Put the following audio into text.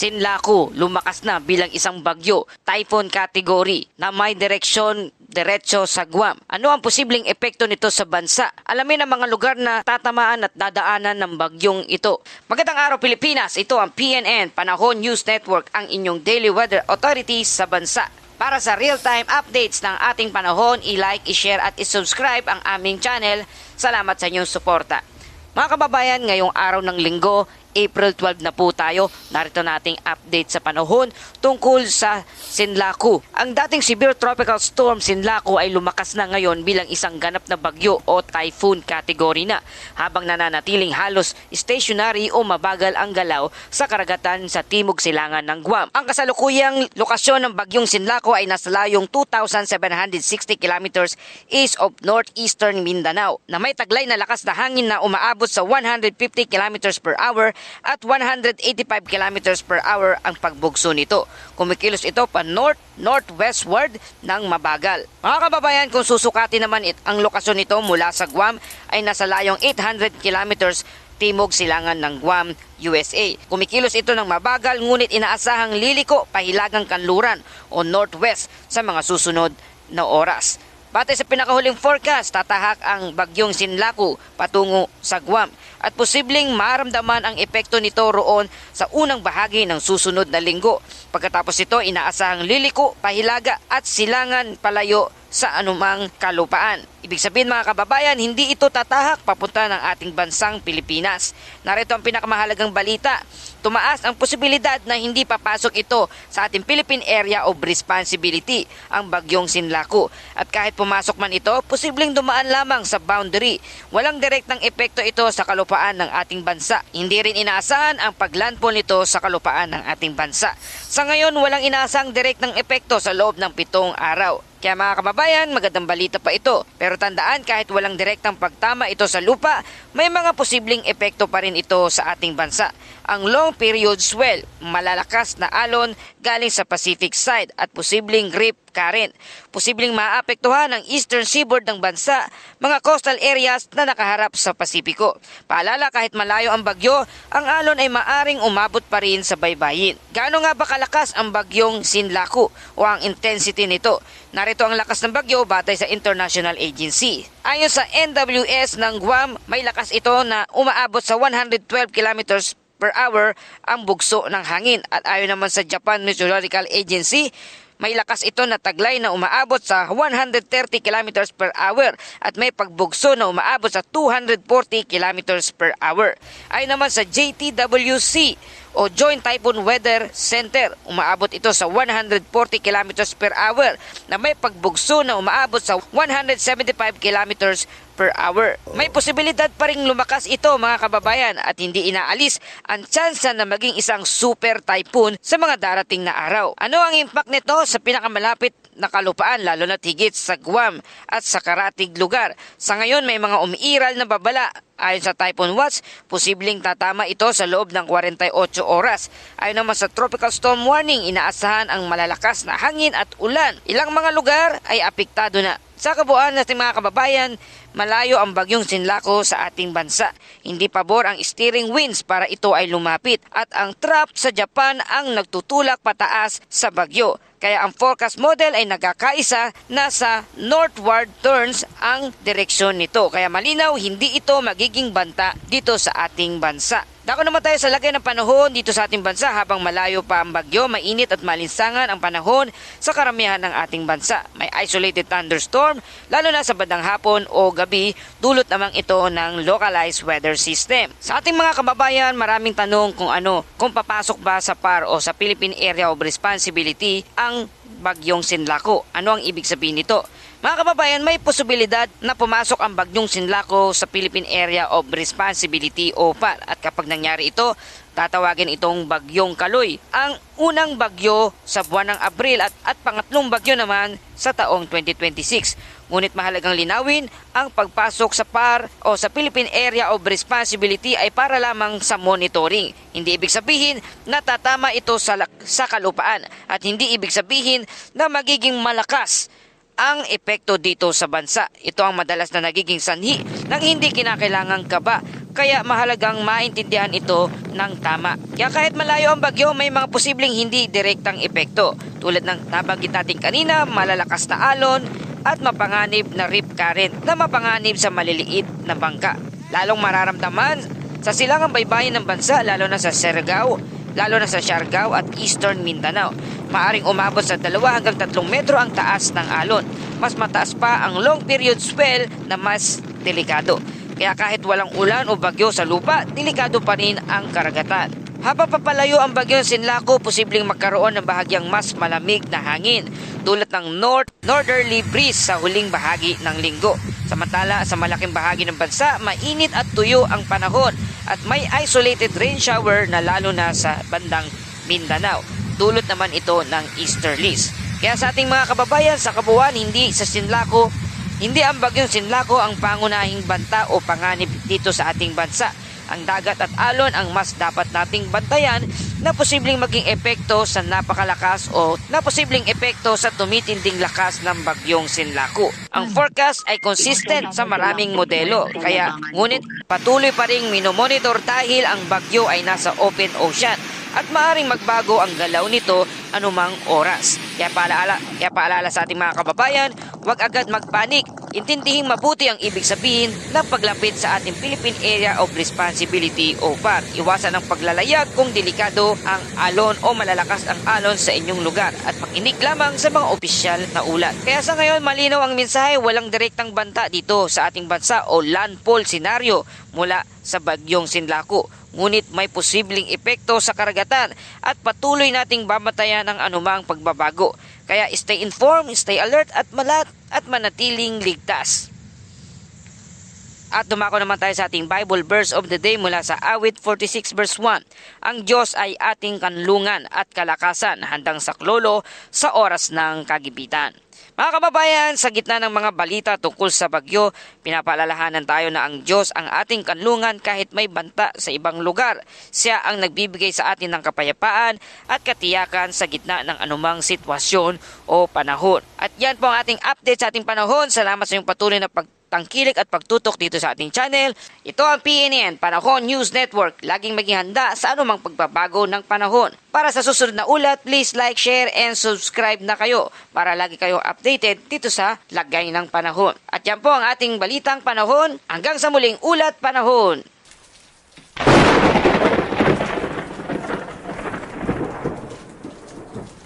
Sinlaku lumakas na bilang isang bagyo, typhoon category na may direksyon diretso sa Guam. Ano ang posibleng epekto nito sa bansa? Alamin ang mga lugar na tatamaan at dadaanan ng bagyong ito. Magandang araw Pilipinas, ito ang PNN Panahon News Network, ang inyong daily weather authorities sa bansa. Para sa real-time updates ng ating panahon, i-like, i-share at i-subscribe ang aming channel. Salamat sa inyong suporta. Mga kababayan, ngayong araw ng linggo, April 12 na po tayo. Narito nating update sa panahon tungkol sa Sinlaku. Ang dating severe tropical storm Sinlaku ay lumakas na ngayon bilang isang ganap na bagyo o typhoon category na, habang nananatiling halos stationary o mabagal ang galaw sa karagatan sa timog silangan ng Guam. Ang kasalukuyang lokasyon ng bagyong Sinlaku ay nasa layong 2,760 kilometers east of northeastern Mindanao na may taglay na lakas na hangin na umaabot sa 150 kilometers per hour at 185 kilometers per hour ang pagbugso nito. Kumikilos ito pa north-northwestward ng mabagal. Mga kababayan, kung susukati naman ang lokasyon nito mula sa Guam ay nasa layong 800 kilometers timog silangan ng Guam, USA. Kumikilos ito ng mabagal ngunit inaasahang liliko pahilagang kanluran o northwest sa mga susunod na oras. Batay sa pinakahuling forecast, tatahak ang bagyong Sinlaku patungo sa Guam at posibleng maramdaman ang epekto nito roon sa unang bahagi ng susunod na linggo. Pagkatapos ito, inaasahang liliko, pahilaga at silangan palayo sa anumang kalupaan. Ibig sabihin mga kababayan, hindi ito tatahak papunta ng ating bansang Pilipinas. Narito ang pinakamahalagang balita. Tumaas ang posibilidad na hindi papasok ito sa ating Philippine Area of Responsibility, ang bagyong Sinlaku. At kahit pumasok man ito, posibleng dumaan lamang sa boundary. Walang direktang epekto ito sa kalupaan ng ating bansa. Hindi rin inaasahan ang paglandfall nito sa kalupaan ng ating bansa. Sa ngayon, walang inaasahang direktang epekto sa loob ng 7 araw. Kaya mga kababayan, magandang balita pa ito. Pero tandaan, kahit walang direktang pagtama ito sa lupa, may mga posibleng epekto pa rin ito sa ating bansa. Ang long period swell, malalakas na alon galing sa Pacific side at posibleng rip current. Posibleng maapektuhan ang eastern seaboard ng bansa, mga coastal areas na nakaharap sa Pasipiko. Paalala, kahit malayo ang bagyo, ang alon ay maaring umabot pa rin sa baybayin. Gaano nga ba kalakas ang bagyong Sinlaku o ang intensity nito? Narito ang lakas ng bagyo batay sa International Agency. Ayon sa NWS ng Guam, may lakas ito na umaabot sa 112 kilometers per hour ang bugso ng hangin. At ayon naman sa Japan Meteorological Agency, may lakas ito na taglay na umaabot sa 130 kilometers per hour at may pagbugso na umaabot sa 240 kilometers per hour. Ayon naman sa JTWC o Joint Typhoon Weather Center, umaabot ito sa 140 kilometers per hour na may pagbugso na umaabot sa 175 kilometers per hour. May posibilidad pa ring lumakas ito mga kababayan at hindi inaalis ang tsansa na maging isang super typhoon sa mga darating na araw. Ano ang impact nito sa pinakamalapit na kalupaan lalo na higit sa Guam at sa karatig lugar? Sa ngayon may mga umiiral na babala. Ayon sa Typhoon Watch, posibleng tatama ito sa loob ng 48 oras. Ayon naman sa Tropical Storm Warning, inaasahan ang malalakas na hangin at ulan. Ilang mga lugar ay apektado na. Sa kabuuan nating mga kababayan, malayo ang bagyong Sinlaku sa ating bansa. Hindi pabor ang steering winds para ito ay lumapit at ang trap sa Japan ang nagtutulak pataas sa bagyo. Kaya ang forecast model ay nagkakaisa na sa northward turns ang direksyon nito. Kaya malinaw, hindi ito magiging banta dito sa ating bansa. Dako naman tayo sa lagay ng panahon dito sa ating bansa. Habang malayo pa ang bagyo, mainit at malinsangan ang panahon sa karamihan ng ating bansa. May isolated thunderstorm, lalo na sa bandang hapon o gabi, dulot namang ito ng localized weather system. Sa ating mga kababayan, maraming tanong kung papasok ba sa PAR o sa Philippine Area of Responsibility ang bagyong Sinlaku. Ano ang ibig sabihin nito? Mga kababayan, may posibilidad na pumasok ang bagyong Sinlaku sa Philippine Area of Responsibility o PAR. At kapag nangyari ito, tatawagin itong bagyong Kaloy, ang unang bagyo sa buwan ng Abril at pangatlong bagyo naman sa taong 2026. Ngunit mahalagang linawin, ang pagpasok sa PAR o sa Philippine Area of Responsibility ay para lamang sa monitoring. Hindi ibig sabihin na tatama ito sa kalupaan at hindi ibig sabihin na magiging malakas ang epekto dito sa bansa. Ito ang madalas na nagiging sanhi ng hindi kinakailangang kaba, kaya mahalagang maintindihan ito ng tama. Kaya kahit malayo ang bagyo, may mga posibleng hindi direktang epekto. Tulad ng nabanggit natin kanina, malalakas na alon at mapanganib na rip current na mapanganib sa maliliit na bangka. Lalong mararamdaman sa silangang baybayin ng bansa, lalo na sa Siargao at Eastern Mindanao. Maaring umabot sa 2 hanggang 3 metro ang taas ng alon. Mas mataas pa ang long period swell na mas delikado. Kaya kahit walang ulan o bagyo sa lupa, delikado pa rin ang karagatan. Habang papalayo ang bagyong Sinlaco, posibleng magkaroon ng bahagyang mas malamig na hangin dulot ng northerly breeze sa huling bahagi ng linggo. Samantala, sa malaking bahagi ng bansa, mainit at tuyo ang panahon at may isolated rain shower na lalo na sa bandang Mindanao. Dulot naman ito ng easterlies. Kaya sa ating mga kababayan sa kabuuan, hindi ang bagyong Sinlaco ang pangunahing banta o panganib dito sa ating bansa. Ang dagat at alon ang mas dapat nating bantayan na posibleng maging epekto sa napakalakas o na posibleng epekto sa tumitinding lakas ng bagyong Sinlaco. Ang forecast ay consistent sa maraming modelo, ngunit patuloy pa ring minomonitor dahil ang bagyo ay nasa open ocean at maaring magbago ang galaw nito anumang oras. Kaya paalala sa ating mga kababayan, huwag agad magpanik. Intindihing mabuti ang ibig sabihin ng paglapit sa ating Philippine Area of Responsibility o PAR. Iwasan ang paglalayag kung delikado ang alon o malalakas ang alon sa inyong lugar at makinig lamang sa mga opisyal na ulat. Kaya sa ngayon, malinaw ang mensahe, walang direktang banta dito sa ating bansa o landfall scenario mula sa bagyong Sinlaco. Ngunit may posibleng epekto sa karagatan at patuloy nating babatayan ang anumang pagbabago. Kaya stay informed, stay alert at manatiling ligtas. At dumako naman tayo sa ating Bible verse of the day mula sa Awit 46 verse 1. Ang Diyos ay ating kanlungan at kalakasan, handang saklolo sa oras ng kagipitan. Mga kababayan, sa gitna ng mga balita tungkol sa bagyo, pinapaalalahanan tayo na ang Diyos ang ating kanlungan kahit may banta sa ibang lugar. Siya ang nagbibigay sa atin ng kapayapaan at katiyakan sa gitna ng anumang sitwasyon o panahon. At yan po ang ating update sa ating panahon. Salamat sa iyong patuloy na pagtangkilik at pagtutok dito sa ating channel. Ito ang PNN, Panahon News Network. Laging maging handa sa anumang pagbabago ng panahon. Para sa susunod na ulat, please like, share, and subscribe na kayo para lagi kayong updated dito sa lagay ng panahon. At yan po ang ating balitang panahon. Hanggang sa muling ulat panahon.